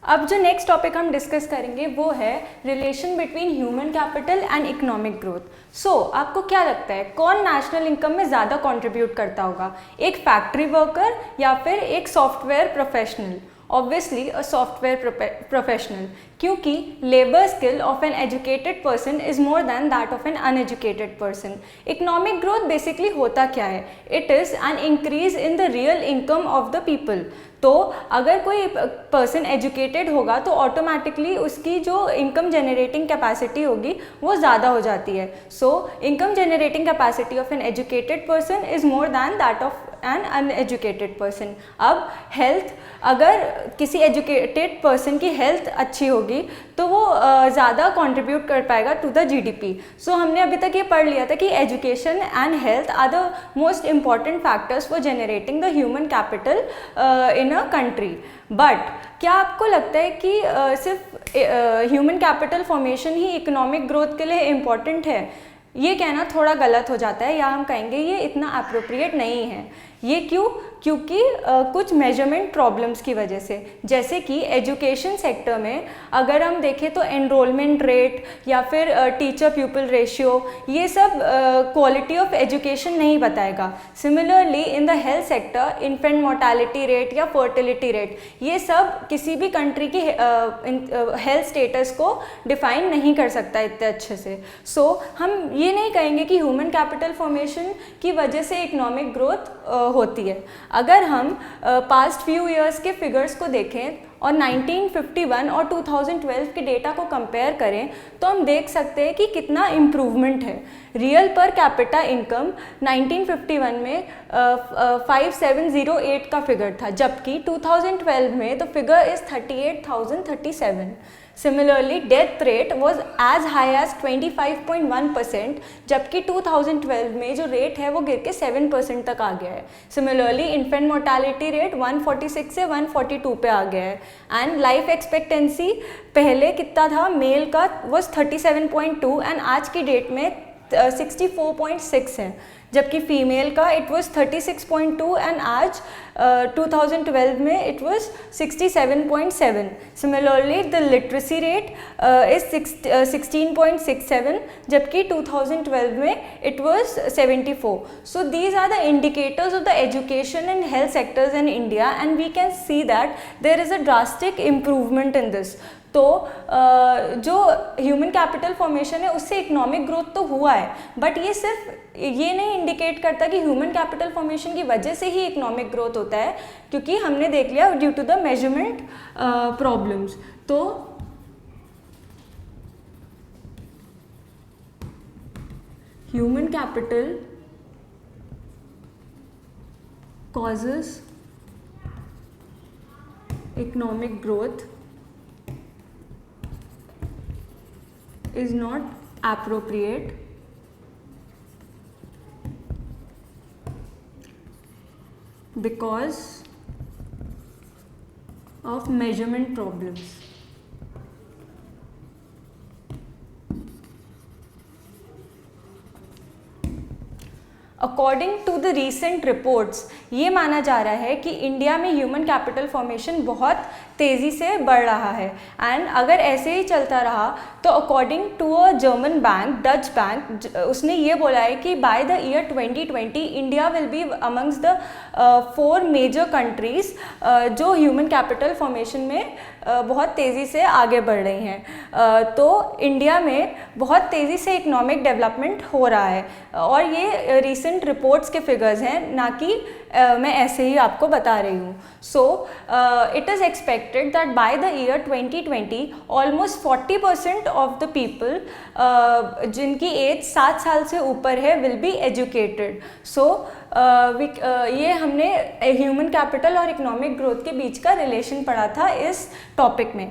अब जो next topic हम डिस्कस करेंगे वो है relation between human capital and economic growth. So आपको क्या लगता है कौन नेशनल इनकम में ज़्यादा कंट्रीब्यूट करता होगा, एक फैक्ट्री वर्कर या फिर एक software professional? Obviously a software professional, क्योंकि labour skill of an educated person is more than that of an uneducated person. Economic growth basically होता क्या है? It is an increase in the real income of the people. तो अगर कोई person educated होगा तो automatically उसकी जो इनकम जनरेटिंग कैपेसिटी होगी वो ज़्यादा हो जाती है। So income generating capacity of an educated person is more than that of an uneducated person. अब हेल्थ, अगर किसी एजुकेटेड पर्सन की हेल्थ अच्छी होगी तो वो ज़्यादा कंट्रीब्यूट कर पाएगा टू द जीडीपी। सो हमने अभी तक ये पढ़ लिया था कि education and health are the most important factors for generating the human capital in a country. But क्या आपको लगता है कि सिर्फ ह्यूमन कैपिटल फॉर्मेशन ही इकोनॉमिक ग्रोथ के लिए इम्पॉर्टेंट है? ये कहना थोड़ा गलत हो जाता है, या हम कहेंगे ये इतना अप्रोप्रिएट नहीं है। ये क्यों? क्योंकि कुछ मेजरमेंट प्रॉब्लम्स की वजह से, जैसे कि एजुकेशन सेक्टर में अगर हम देखें तो एनरोलमेंट रेट या फिर टीचर प्यूपल रेशियो, ये सब क्वालिटी ऑफ एजुकेशन नहीं बताएगा। Similarly in the health sector infant mortality rate या फर्टिलिटी रेट, ये सब किसी भी कंट्री की हेल्थ स्टेटस को डिफाइन नहीं कर सकता इतने अच्छे से। सो हम ये नहीं कहेंगे कि ह्यूमन कैपिटल फॉर्मेशन की वजह से इकोनॉमिक ग्रोथ होती है। अगर हम पास्ट फ्यू इयर्स के फिगर्स को देखें और 1951 और 2012 के डेटा को कंपेयर करें तो हम देख सकते हैं कि कितना इम्प्रूवमेंट है। रियल पर कैपिटा इनकम 1951 में 5708 का फिगर था, जबकि 2012 में the figure is 38,037। Similarly, death rate was as high as 25.1%, जबकि 2012 में जो रेट है वो गिर के 7% तक आ गया है। Similarly, infant mortality rate 146 से 142 पे आ गया है। एंड लाइफ एक्सपेक्टेंसी पहले कितना था मेल का was 37.2 एंड आज की डेट में 64.6 है, जबकि फीमेल का इट वाज 36.2 एंड आज 2012 में it was 67.7। Similarly the literacy rate is 16.67, जबकि 2012 में it was 74। So these are the indicators of the education and health sectors in India and we can see that there is a drastic improvement in this. तो जो human capital formation है उससे economic growth तो हुआ है, but ये सिर्फ ये नहीं इंडिकेट करता कि ह्यूमन कैपिटल फॉर्मेशन की वजह से ही इकोनॉमिक ग्रोथ होता है, क्योंकि हमने देख लिया due to the measurement problems. तो human capital causes economic growth is not appropriate because of measurement problems. According to the recent reports ये माना जा रहा है कि इंडिया में ह्यूमन कैपिटल फॉर्मेशन बहुत तेज़ी से बढ़ रहा है, एंड अगर ऐसे ही चलता रहा तो according to a German bank, Dutch bank, उसने ये बोला है कि by the year 2020 India will be amongst the 4 major countries जो ह्यूमन कैपिटल फॉर्मेशन में बहुत तेज़ी से आगे बढ़ रही हैं। तो इंडिया में बहुत तेज़ी से इकोनॉमिक डेवलपमेंट हो रहा है, और ये रीसेंट रिपोर्ट्स के फिगर्स हैं, ना कि मैं ऐसे ही आपको बता रही हूँ। So it is expected that bye the year 2020 almost 40% of the people जिनकी एज 7 साल से ऊपर है विल बी एजुकेटेड। सो ये हमने ह्यूमन कैपिटल और इकोनॉमिक ग्रोथ के बीच का रिलेशन पढ़ा था इस टॉपिक में।